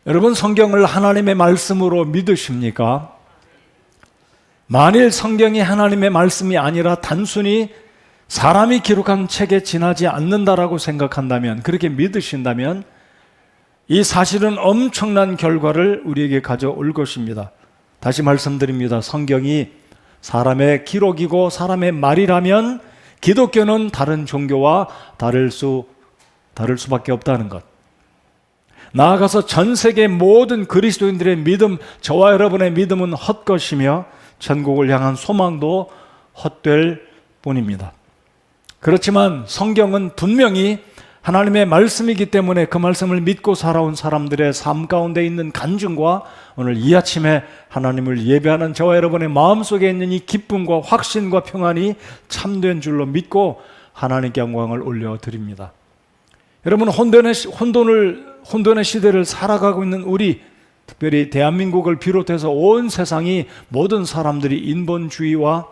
여러분, 성경을 하나님의 말씀으로 믿으십니까? 만일 성경이 하나님의 말씀이 아니라 단순히 사람이 기록한 책에 지나지 않는다라고 생각한다면, 그렇게 믿으신다면 이 사실은 엄청난 결과를 우리에게 가져올 것입니다. 다시 말씀드립니다. 성경이 사람의 기록이고 사람의 말이라면 기독교는 다른 종교와 다를 수밖에 없다는 것. 나아가서 전 세계 모든 그리스도인들의 믿음, 저와 여러분의 믿음은 헛것이며 천국을 향한 소망도 헛될 뿐입니다. 그렇지만 성경은 분명히 하나님의 말씀이기 때문에 그 말씀을 믿고 살아온 사람들의 삶 가운데 있는 간증과 오늘 이 아침에 하나님을 예배하는 저와 여러분의 마음속에 있는 이 기쁨과 확신과 평안이 참된 줄로 믿고 하나님께 영광을 올려드립니다. 여러분, 혼돈의 시대를 살아가고 있는 우리, 특별히 대한민국을 비롯해서 온 세상이, 모든 사람들이 인본주의와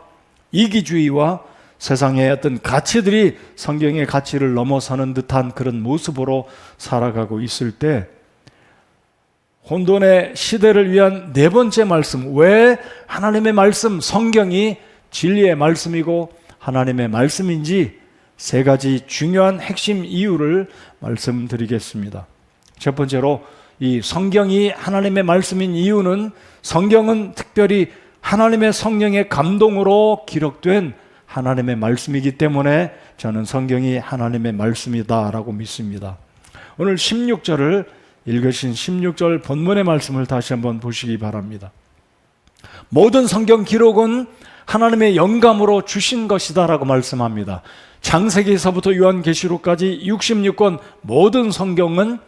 이기주의와 세상의 어떤 가치들이 성경의 가치를 넘어서는 듯한 그런 모습으로 살아가고 있을 때, 혼돈의 시대를 위한 네 번째 말씀, 왜 하나님의 말씀, 성경이 진리의 말씀이고 하나님의 말씀인지 세 가지 중요한 핵심 이유를 말씀드리겠습니다. 첫 번째로, 이 성경이 하나님의 말씀인 이유는, 성경은 특별히 하나님의 성령의 감동으로 기록된 하나님의 말씀이기 때문에 저는 성경이 하나님의 말씀이다라고 믿습니다. 오늘 16절을 읽으신 16절 본문의 말씀을 다시 한번 보시기 바랍니다. 모든 성경 기록은 하나님의 영감으로 주신 것이다라고 말씀합니다. 창세기에서부터 요한계시록까지 66권 모든 성경은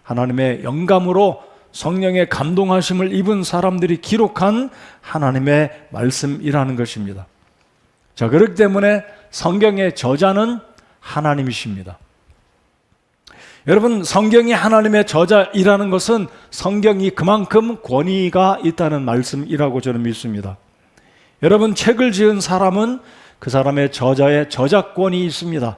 하나님의 영감으로 성령의 감동하심을 입은 사람들이 기록한 하나님의 말씀이라는 것입니다. 자, 그렇기 때문에 성경의 저자는 하나님이십니다. 여러분, 성경이 하나님의 저자이라는 것은 성경이 그만큼 권위가 있다는 말씀이라고 저는 믿습니다. 여러분, 책을 지은 사람은 그 사람의 저자의 저작권이 있습니다.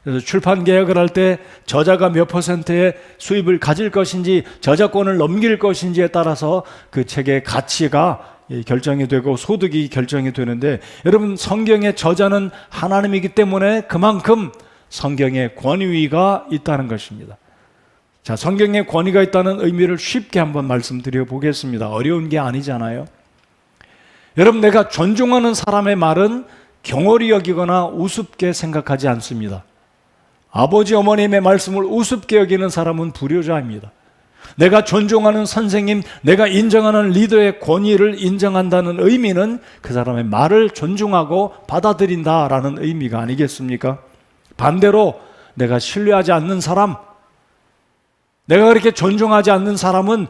그래서 출판 계약을 할 때 저자가 몇 %의 수입을 가질 것인지, 저작권을 넘길 것인지에 따라서 그 책의 가치가 결정이 되고 소득이 결정이 되는데, 여러분, 성경의 저자는 하나님이기 때문에 그만큼 성경의 권위가 있다는 것입니다. 자, 성경의 권위가 있다는 의미를 쉽게 한번 말씀드려 보겠습니다. 어려운 게 아니잖아요. 여러분, 내가 존중하는 사람의 말은 경홀히 여기거나 우습게 생각하지 않습니다. 아버지 어머님의 말씀을 우습게 여기는 사람은 불효자입니다. 내가 존중하는 선생님, 내가 인정하는 리더의 권위를 인정한다는 의미는 그 사람의 말을 존중하고 받아들인다라는 의미가 아니겠습니까? 반대로 내가 신뢰하지 않는 사람, 내가 그렇게 존중하지 않는 사람은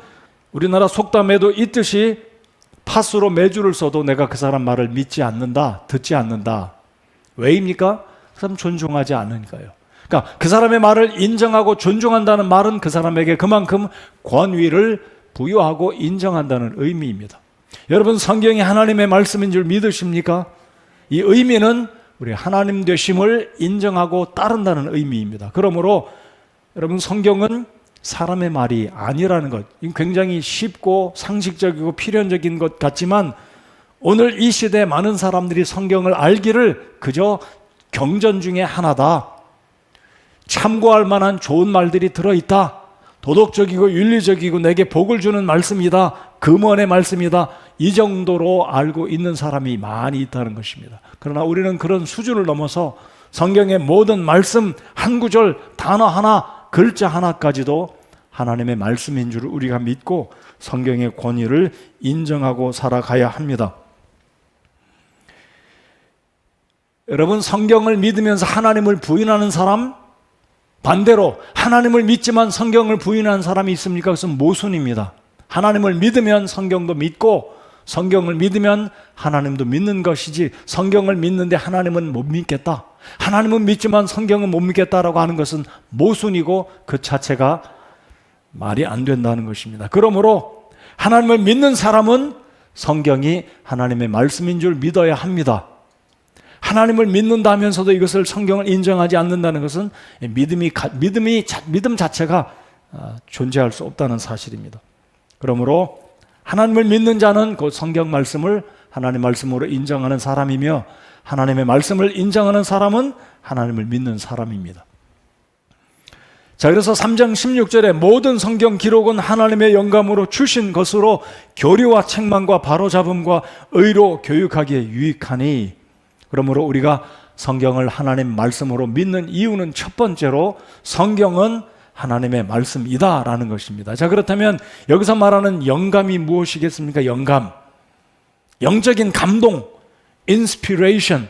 우리나라 속담에도 있듯이 팥으로 메주를 써도 내가 그 사람 말을 믿지 않는다, 듣지 않는다. 왜입니까? 그 사람 존중하지 않으니까요. 그러니까 그 사람의 말을 인정하고 존중한다는 말은 그 사람에게 그만큼 권위를 부여하고 인정한다는 의미입니다. 여러분, 성경이 하나님의 말씀인 줄 믿으십니까? 이 의미는 우리 하나님 되심을 인정하고 따른다는 의미입니다. 그러므로 여러분, 성경은 사람의 말이 아니라는 것, 굉장히 쉽고 상식적이고 필연적인 것 같지만, 오늘 이 시대에 많은 사람들이 성경을 알기를 그저 경전 중에 하나다, 참고할 만한 좋은 말들이 들어있다, 도덕적이고 윤리적이고 내게 복을 주는 말씀이다, 금원의 말씀이다, 이 정도로 알고 있는 사람이 많이 있다는 것입니다. 그러나 우리는 그런 수준을 넘어서 성경의 모든 말씀 한 구절, 단어 하나, 글자 하나까지도 하나님의 말씀인 줄 우리가 믿고 성경의 권위를 인정하고 살아가야 합니다. 여러분, 성경을 믿으면서 하나님을 부인하는 사람, 반대로 하나님을 믿지만 성경을 부인하는 사람이 있습니까? 그것은 모순입니다. 하나님을 믿으면 성경도 믿고, 성경을 믿으면 하나님도 믿는 것이지, 성경을 믿는데 하나님은 못 믿겠다, 하나님은 믿지만 성경은 못 믿겠다라고 하는 것은 모순이고 그 자체가 말이 안 된다는 것입니다. 그러므로 하나님을 믿는 사람은 성경이 하나님의 말씀인 줄 믿어야 합니다. 하나님을 믿는다면서도 이것을 성경을 인정하지 않는다는 것은 믿음 자체가 존재할 수 없다는 사실입니다. 그러므로 하나님을 믿는 자는 그 성경 말씀을 하나님의 말씀으로 인정하는 사람이며, 하나님의 말씀을 인정하는 사람은 하나님을 믿는 사람입니다. 자, 그래서 3장 16절에 모든 성경 기록은 하나님의 영감으로 주신 것으로 교리와 책망과 바로잡음과 의로 교육하기에 유익하니, 그러므로 우리가 성경을 하나님 말씀으로 믿는 이유는 첫 번째로 성경은 하나님의 말씀이다라는 것입니다. 자, 그렇다면 여기서 말하는 영감이 무엇이겠습니까? 영감, 영적인 감동, inspiration.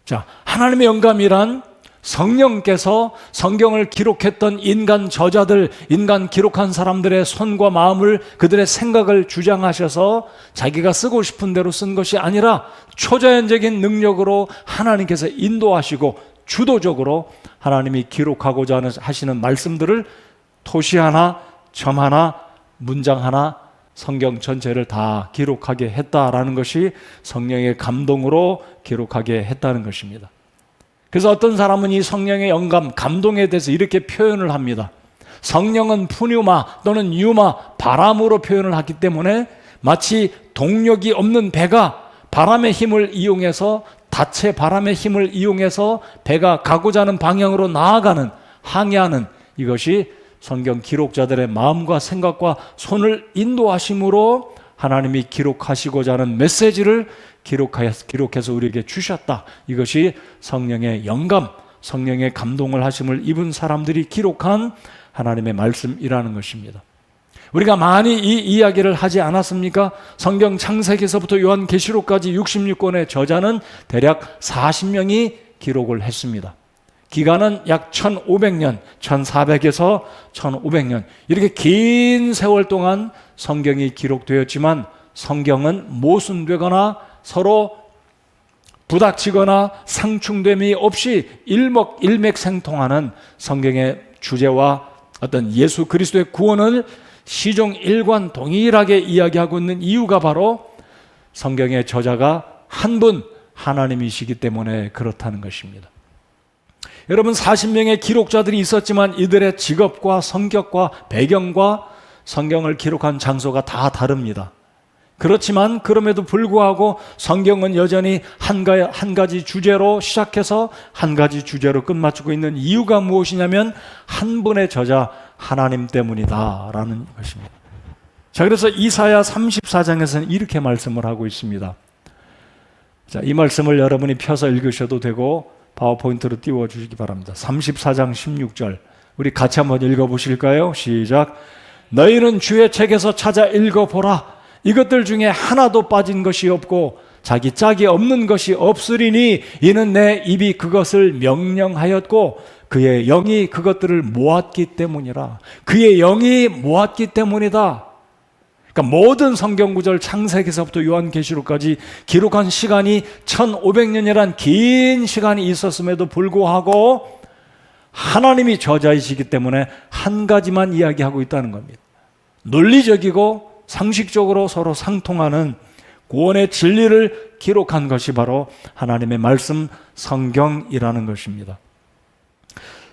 자, 하나님의 영감이란 성령께서 성경을 기록했던 인간 저자들, 인간 기록한 사람들의 손과 마음을, 그들의 생각을 주장하셔서 자기가 쓰고 싶은 대로 쓴 것이 아니라 초자연적인 능력으로 하나님께서 인도하시고 주도적으로 하나님이 기록하고자 하시는 말씀들을 토시 하나, 점 하나, 문장 하나, 성경 전체를 다 기록하게 했다라는 것이 성령의 감동으로 기록하게 했다는 것입니다. 그래서 어떤 사람은 이 성령의 영감, 감동에 대해서 이렇게 표현을 합니다. 성령은 푸뉴마 또는 유마, 바람으로 표현을 하기 때문에 마치 동력이 없는 배가 바람의 힘을 이용해서, 닷새 바람의 힘을 이용해서 배가 가고자 하는 방향으로 나아가는, 항해하는, 이것이 성경 기록자들의 마음과 생각과 손을 인도하심으로 하나님이 기록하시고자 하는 메시지를 기록해서 우리에게 주셨다. 이것이 성령의 영감, 성령의 감동을 하심을 입은 사람들이 기록한 하나님의 말씀이라는 것입니다. 우리가 많이 이 이야기를 하지 않았습니까? 성경 창세기에서부터 요한계시록까지 66권의 저자는 대략 40명이 기록을 했습니다. 기간은 약 1500년, 1400에서 1500년, 이렇게 긴 세월 동안 성경이 기록되었지만 성경은 모순되거나 서로 부닥치거나 상충됨이 없이 일맥생통하는 성경의 주제와 어떤 예수 그리스도의 구원을 시종 일관 동일하게 이야기하고 있는 이유가 바로 성경의 저자가 한 분 하나님이시기 때문에 그렇다는 것입니다. 여러분, 40명의 기록자들이 있었지만 이들의 직업과 성격과 배경과 성경을 기록한 장소가 다 다릅니다. 그렇지만 그럼에도 불구하고 성경은 여전히 한 가지 주제로 시작해서 한 가지 주제로 끝마치고 있는 이유가 무엇이냐면 한 분의 저자 하나님 때문이다라는 것입니다. 자, 그래서 이사야 34장에서는 이렇게 말씀을 하고 있습니다. 자, 이 말씀을 여러분이 펴서 읽으셔도 되고 파워포인트로 띄워주시기 바랍니다. 34장 16절 우리 같이 한번 읽어보실까요? 시작. 너희는 주의 책에서 찾아 읽어보라. 이것들 중에 하나도 빠진 것이 없고 자기 짝이 없는 것이 없으리니 이는 내 입이 그것을 명령하였고 그의 영이 그것들을 모았기 때문이라. 그의 영이 모았기 때문이다. 그러니까 모든 성경 구절 창세기서부터 요한계시록까지 기록한 시간이 1500년이란 긴 시간이 있었음에도 불구하고 하나님이 저자이시기 때문에 한 가지만 이야기하고 있다는 겁니다. 논리적이고 상식적으로 서로 상통하는 구원의 진리를 기록한 것이 바로 하나님의 말씀 성경이라는 것입니다.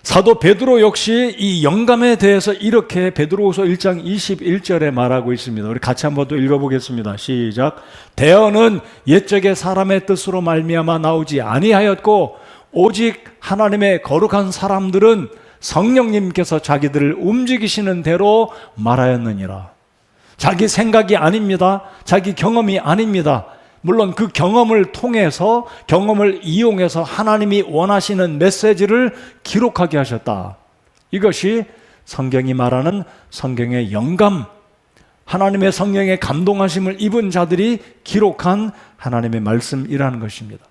사도 베드로 역시 이 영감에 대해서 이렇게 베드로후서 1장 21절에 말하고 있습니다. 우리 같이 한번 더 읽어보겠습니다. 시작. 대언은 옛적의 사람의 뜻으로 말미암아 나오지 아니하였고 오직 하나님의 거룩한 사람들은 성령님께서 자기들을 움직이시는 대로 말하였느니라. 자기 생각이 아닙니다. 자기 경험이 아닙니다. 물론 그 경험을 통해서, 경험을 이용해서 하나님이 원하시는 메시지를 기록하게 하셨다. 이것이 성경이 말하는 성경의 영감, 하나님의 성령의 감동하심을 입은 자들이 기록한 하나님의 말씀이라는 것입니다.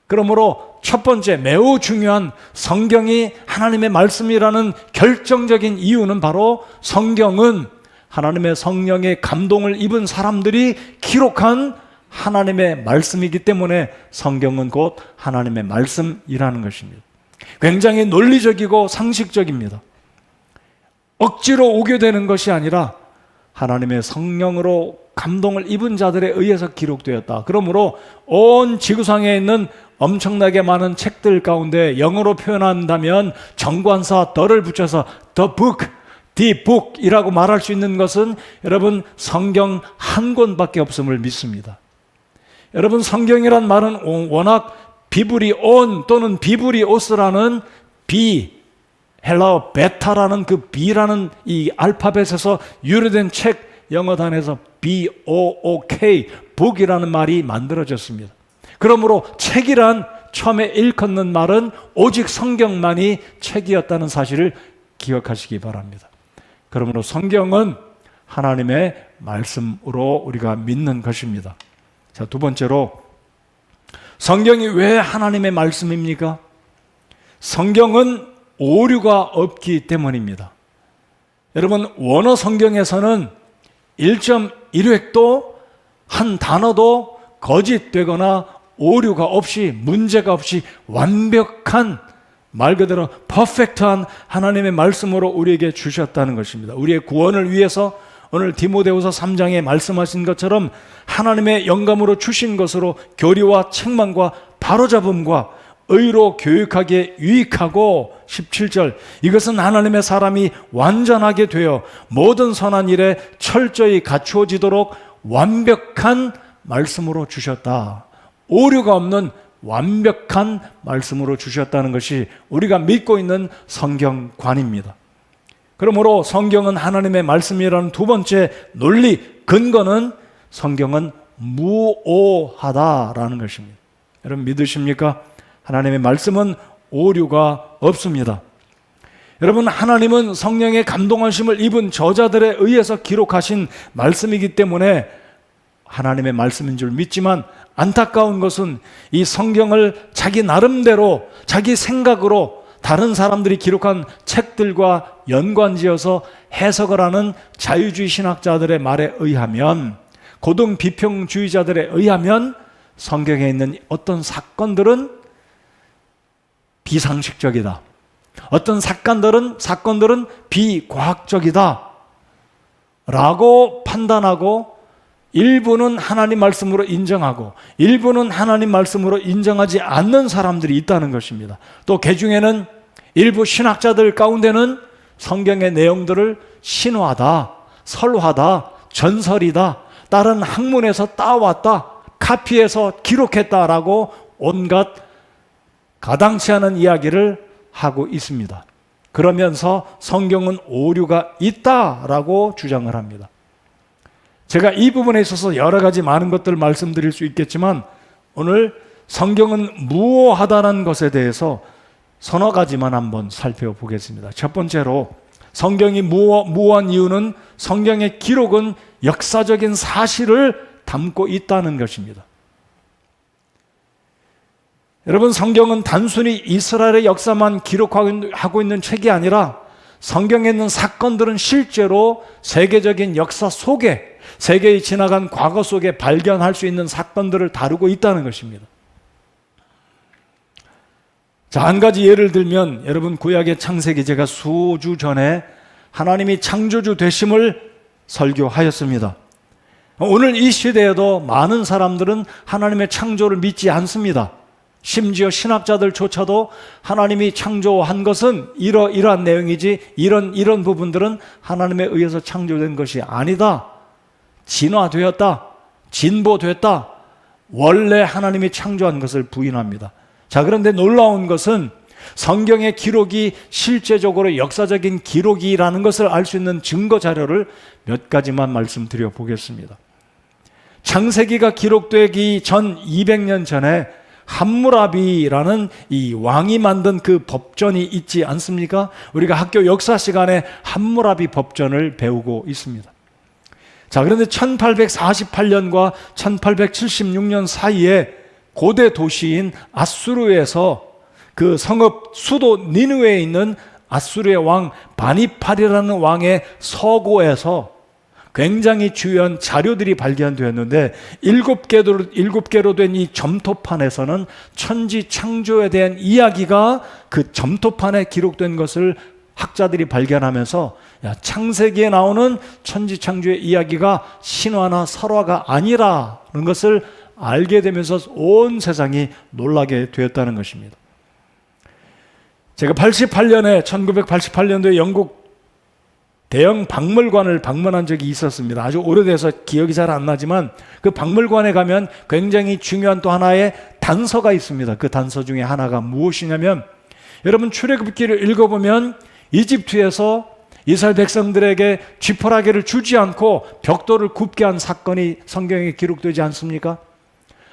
그러므로 첫 번째 매우 중요한 성경이 하나님의 말씀이라는 결정적인 이유는 바로 성경은 하나님의 성령의 감동을 입은 사람들이 기록한 하나님의 말씀이기 때문에 성경은 곧 하나님의 말씀이라는 것입니다. 굉장히 논리적이고 상식적입니다. 억지로 오게 되는 것이 아니라 하나님의 성령으로 감동을 입은 자들에 의해서 기록되었다. 그러므로 온 지구상에 있는 엄청나게 많은 책들 가운데 영어로 표현한다면 정관사 더를 붙여서 the book, The book이라고 말할 수 있는 것은 여러분 성경 한 권밖에 없음을 믿습니다. 여러분 성경이란 말은 워낙 비브리온 또는 비브리오스라는 헬라어 베타라는 그 B라는 이 알파벳에서 유래된 책 영어 단에서 BOOK, book이라는 말이 만들어졌습니다. 그러므로 책이란 처음에 일컫는 말은 오직 성경만이 책이었다는 사실을 기억하시기 바랍니다. 그러므로 성경은 하나님의 말씀으로 우리가 믿는 것입니다. 자, 두 번째로 성경이 왜 하나님의 말씀입니까? 성경은 오류가 없기 때문입니다. 여러분, 원어 성경에서는 1.1획도 한 단어도 거짓되거나 오류가 없이, 문제가 없이 완벽한, 말 그대로 퍼펙트한 하나님의 말씀으로 우리에게 주셨다는 것입니다. 우리의 구원을 위해서 오늘 디모데후서 3장에 말씀하신 것처럼 하나님의 영감으로 주신 것으로 교리와 책망과 바로잡음과 의로 교육하기에 유익하고, 17절, 이것은 하나님의 사람이 완전하게 되어 모든 선한 일에 철저히 갖추어지도록 완벽한 말씀으로 주셨다. 오류가 없는 완벽한 말씀으로 주셨다는 것이 우리가 믿고 있는 성경관입니다. 그러므로 성경은 하나님의 말씀이라는 두 번째 논리, 근거는 성경은 무오하다라는 것입니다. 여러분 믿으십니까? 하나님의 말씀은 오류가 없습니다. 여러분, 하나님은 성령의 감동하심을 입은 저자들에 의해서 기록하신 말씀이기 때문에 하나님의 말씀인 줄 믿지만, 안타까운 것은 이 성경을 자기 나름대로, 자기 생각으로 다른 사람들이 기록한 책들과 연관지어서 해석을 하는 자유주의 신학자들의 말에 의하면, 고등 비평주의자들에 의하면 성경에 있는 어떤 사건들은 비상식적이다, 어떤 사건들은 비과학적이다 라고 판단하고, 일부는 하나님 말씀으로 인정하고 일부는 하나님 말씀으로 인정하지 않는 사람들이 있다는 것입니다. 또 그 중에는 일부 신학자들 가운데는 성경의 내용들을 신화다, 설화다, 전설이다, 다른 학문에서 따왔다, 카피해서 기록했다라고 온갖 가당치 않은 이야기를 하고 있습니다. 그러면서 성경은 오류가 있다라고 주장을 합니다. 제가 이 부분에 있어서 여러 가지 많은 것들을 말씀드릴 수 있겠지만, 오늘 성경은 무오하다는 것에 대해서 서너 가지만 한번 살펴보겠습니다. 첫 번째로, 성경이 무오한 이유는 성경의 기록은 역사적인 사실을 담고 있다는 것입니다. 여러분, 성경은 단순히 이스라엘의 역사만 기록하고 있는 책이 아니라 성경에 있는 사건들은 실제로 세계적인 역사 속에, 세계에 지나간 과거 속에 발견할 수 있는 사건들을 다루고 있다는 것입니다. 자, 한 가지 예를 들면, 여러분, 구약의 창세기, 제가 수주 전에 하나님이 창조주 되심을 설교하였습니다. 오늘 이 시대에도 많은 사람들은 하나님의 창조를 믿지 않습니다. 심지어 신학자들조차도 하나님이 창조한 것은 이러한 내용이지 이런 부분들은 하나님에 의해서 창조된 것이 아니다, 진화되었다, 진보됐다, 원래 하나님이 창조한 것을 부인합니다. 자, 그런데 놀라운 것은 성경의 기록이 실제적으로 역사적인 기록이라는 것을 알 수 있는 증거 자료를 몇 가지만 말씀드려 보겠습니다. 창세기가 기록되기 전 200년 전에 함무라비라는 이 왕이 만든 그 법전이 있지 않습니까? 우리가 학교 역사 시간에 함무라비 법전을 배우고 있습니다. 자, 그런데 1848년과 1876년 사이에 고대 도시인 아수르에서 그 성읍 수도 니느웨에 있는 아수르의 왕 바니팔이라는 왕의 서고에서 굉장히 중요한 자료들이 발견되었는데, 7개로 된 이 점토판에서는 천지 창조에 대한 이야기가 그 점토판에 기록된 것을 학자들이 발견하면서, 창세기에 나오는 천지 창조의 이야기가 신화나 설화가 아니라는 것을 알게 되면서 온 세상이 놀라게 되었다는 것입니다. 제가 1988년도에 영국 대형 박물관을 방문한 적이 있었습니다. 아주 오래돼서 기억이 잘 안 나지만 그 박물관에 가면 굉장히 중요한 또 하나의 단서가 있습니다. 그 단서 중에 하나가 무엇이냐면, 여러분 출애굽기를 읽어보면 이집트에서 이스라엘 백성들에게 쥐포라기를 주지 않고 벽돌을 굽게 한 사건이 성경에 기록되지 않습니까?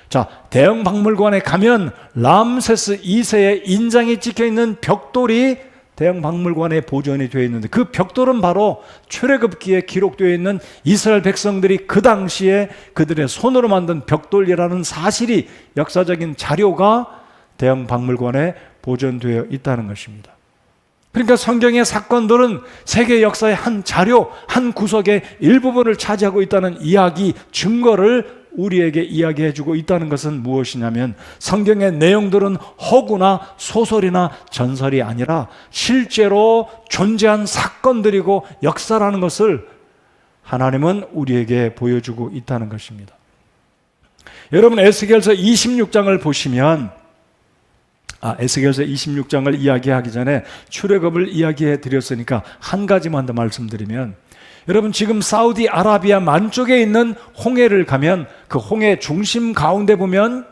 자, 대형 박물관에 가면 람세스 2세의 인장이 찍혀있는 벽돌이 대형 박물관에 보존이 되어 있는데, 그 벽돌은 바로 출애굽기에 기록되어 있는 이스라엘 백성들이 그 당시에 그들의 손으로 만든 벽돌이라는 사실이, 역사적인 자료가 대형 박물관에 보존되어 있다는 것입니다. 그러니까 성경의 사건들은 세계 역사의 한 자료, 한 구석의 일부분을 차지하고 있다는 이야기, 증거를 우리에게 이야기해주고 있다는 것은 무엇이냐면, 성경의 내용들은 허구나 소설이나 전설이 아니라 실제로 존재한 사건들이고 역사라는 것을 하나님은 우리에게 보여주고 있다는 것입니다. 여러분, 에스겔서 26장을 보시면, 에스겔서 26장을 이야기하기 전에 출애굽을 이야기해 드렸으니까 한 가지만 더 말씀드리면, 여러분 지금 사우디아라비아 만쪽에 있는 홍해를 가면 그 홍해 중심 가운데 보면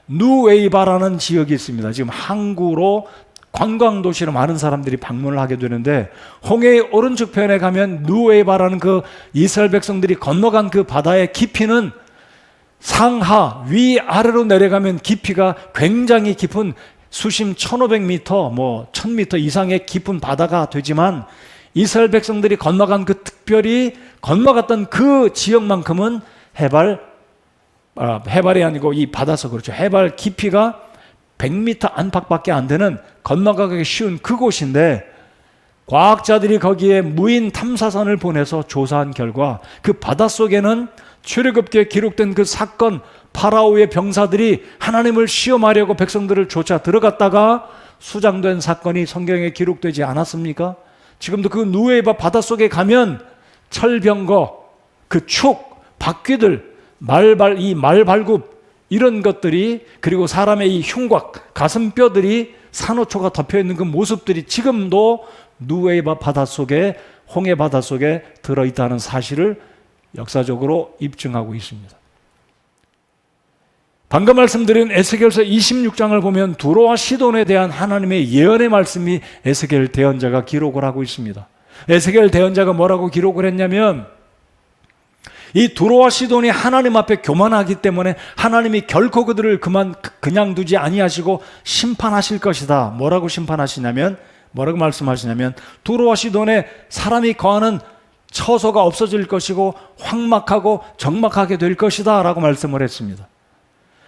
누웨이바라는 지역이 있습니다. 지금 항구로 관광도시로 많은 사람들이 방문을 하게 되는데, 홍해의 오른쪽 편에 가면 누웨이바라는 그 이스라엘 백성들이 건너간 그 바다의 깊이는 상하 위아래로 내려가면 깊이가 굉장히 깊은 수심 1500m, 1000m 이상의 깊은 바다가 되지만, 이스라엘 백성들이 건너간 그 특별히 건너갔던 그 지역만큼은 해발이 아니고 이 바다서 그렇죠. 해발 깊이가 100m 안팎밖에 안 되는 건너가기 쉬운 그곳인데, 과학자들이 거기에 무인 탐사선을 보내서 조사한 결과 그 바닷속에는 출애굽기에 기록된 그 사건, 파라오의 병사들이 하나님을 시험하려고 백성들을 쫓아 들어갔다가 수장된 사건이 성경에 기록되지 않았습니까? 지금도 그 누에바 바닷속에 가면 철병거, 그 축, 바퀴들, 말발굽 이런 것들이, 그리고 사람의 이 흉곽, 가슴뼈들이 산호초가 덮여있는 그 모습들이 지금도 누에바 바닷속에, 홍해 바닷속에 들어있다는 사실을 역사적으로 입증하고 있습니다. 방금 말씀드린 에스겔서 26장을 보면 두로와 시돈에 대한 하나님의 예언의 말씀이 에스겔 대언자가 기록을 하고 있습니다. 에스겔 대언자가 뭐라고 기록을 했냐면, 이 두로와 시돈이 하나님 앞에 교만하기 때문에 하나님이 결코 그들을 그냥 두지 아니하시고 심판하실 것이다. 뭐라고 심판하시냐면, 뭐라고 말씀하시냐면, 두로와 시돈에 사람이 거하는 처소가 없어질 것이고 황막하고 적막하게 될 것이다 라고 말씀을 했습니다.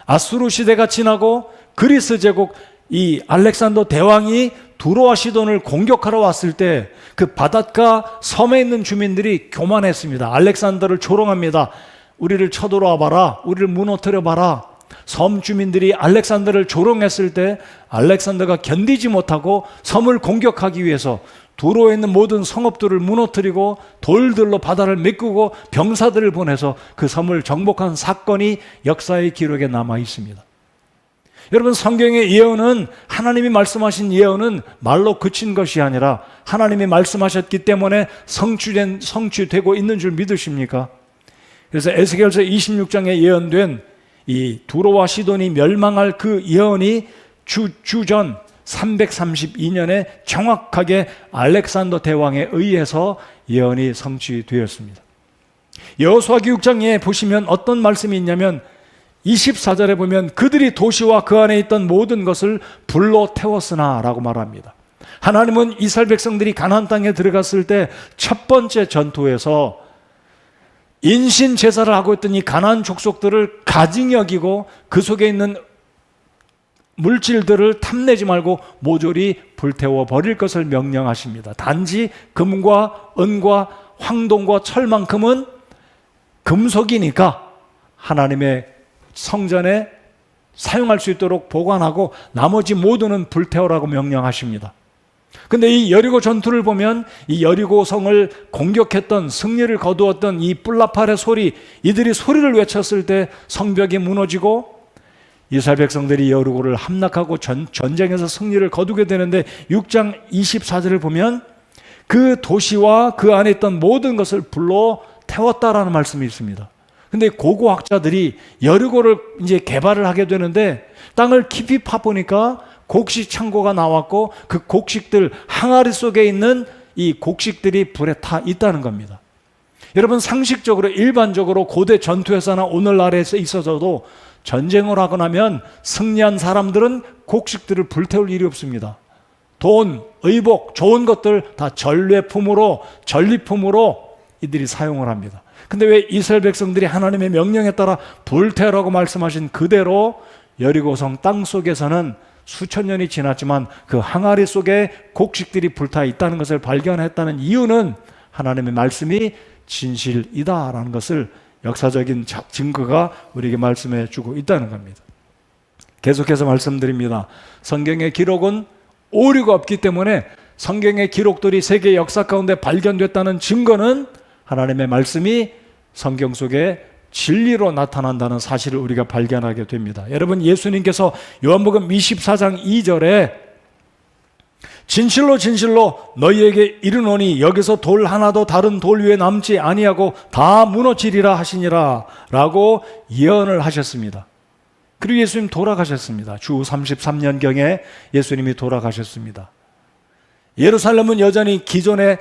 아수르 시대가 지나고 그리스 제국, 이 알렉산더 대왕이 두로와 시돈을 공격하러 왔을 때 그 바닷가 섬에 있는 주민들이 교만했습니다. 알렉산더를 조롱합니다. 우리를 쳐들어와 봐라, 우리를 무너뜨려 봐라. 섬 주민들이 알렉산더를 조롱했을 때 알렉산더가 견디지 못하고 섬을 공격하기 위해서 두로에 있는 모든 성읍들을 무너뜨리고 돌들로 바다를 메꾸고 병사들을 보내서 그 섬을 정복한 사건이 역사의 기록에 남아 있습니다. 여러분, 성경의 예언은, 하나님이 말씀하신 예언은 말로 그친 것이 아니라 하나님이 말씀하셨기 때문에 성취되고 있는 줄 믿으십니까? 그래서 에스겔서 26장에 예언된 이 두로와 시돈이 멸망할 그 예언이 주전 332년에 정확하게 알렉산더 대왕에 의해서 예언이 성취되었습니다. 여호수아기 6장에 보시면 어떤 말씀이 있냐면, 24절에 보면 그들이 도시와 그 안에 있던 모든 것을 불로 태웠으나 라고 말합니다. 하나님은 이스라엘 백성들이 가나안 땅에 들어갔을 때 첫 번째 전투에서 인신 제사를 하고 있던 이 가나안 족속들을 가증히 여기고 그 속에 있는 물질들을 탐내지 말고 모조리 불태워 버릴 것을 명령하십니다. 단지 금과 은과 황동과 철만큼은 금속이니까 하나님의 성전에 사용할 수 있도록 보관하고 나머지 모두는 불태우라고 명령하십니다. 근데 이 여리고 전투를 보면 이 여리고 성을 공격했던, 승리를 거두었던 이 뿔라팔의 소리, 이들이 소리를 외쳤을 때 성벽이 무너지고 이스라엘 백성들이 여리고를 함락하고 전쟁에서 승리를 거두게 되는데, 6장 24절을 보면 그 도시와 그 안에 있던 모든 것을 불러 태웠다라는 말씀이 있습니다. 근데 고고학자들이 여리고를 이제 개발을 하게 되는데 땅을 깊이 파보니까 곡식 창고가 나왔고 그 곡식들 항아리 속에 있는 이 곡식들이 불에 타 있다는 겁니다. 여러분, 상식적으로 일반적으로 고대 전투에서나 오늘날에 있어서도 전쟁을 하고 나면 승리한 사람들은 곡식들을 불태울 일이 없습니다. 돈, 의복, 좋은 것들 다 전례품으로, 전리품으로 이들이 사용을 합니다. 근데 왜 이스라엘 백성들이 하나님의 명령에 따라 불태우라고 말씀하신 그대로 여리고성 땅 속에서는 수천 년이 지났지만 그 항아리 속에 곡식들이 불타 있다는 것을 발견했다는 이유는 하나님의 말씀이 진실이다라는 것을 역사적인 증거가 우리에게 말씀해 주고 있다는 겁니다. 계속해서 말씀드립니다. 성경의 기록은 오류가 없기 때문에 성경의 기록들이 세계 역사 가운데 발견됐다는 증거는 하나님의 말씀이 성경 속에 진리로 나타난다는 사실을 우리가 발견하게 됩니다. 여러분, 예수님께서 요한복음 24장 2절에 진실로 진실로 너희에게 이르노니 여기서 돌 하나도 다른 돌 위에 남지 아니하고 다 무너지리라 하시니라 라고 예언을 하셨습니다. 그리고 예수님 돌아가셨습니다. 주 33년경에 예수님이 돌아가셨습니다. 예루살렘은 여전히 기존에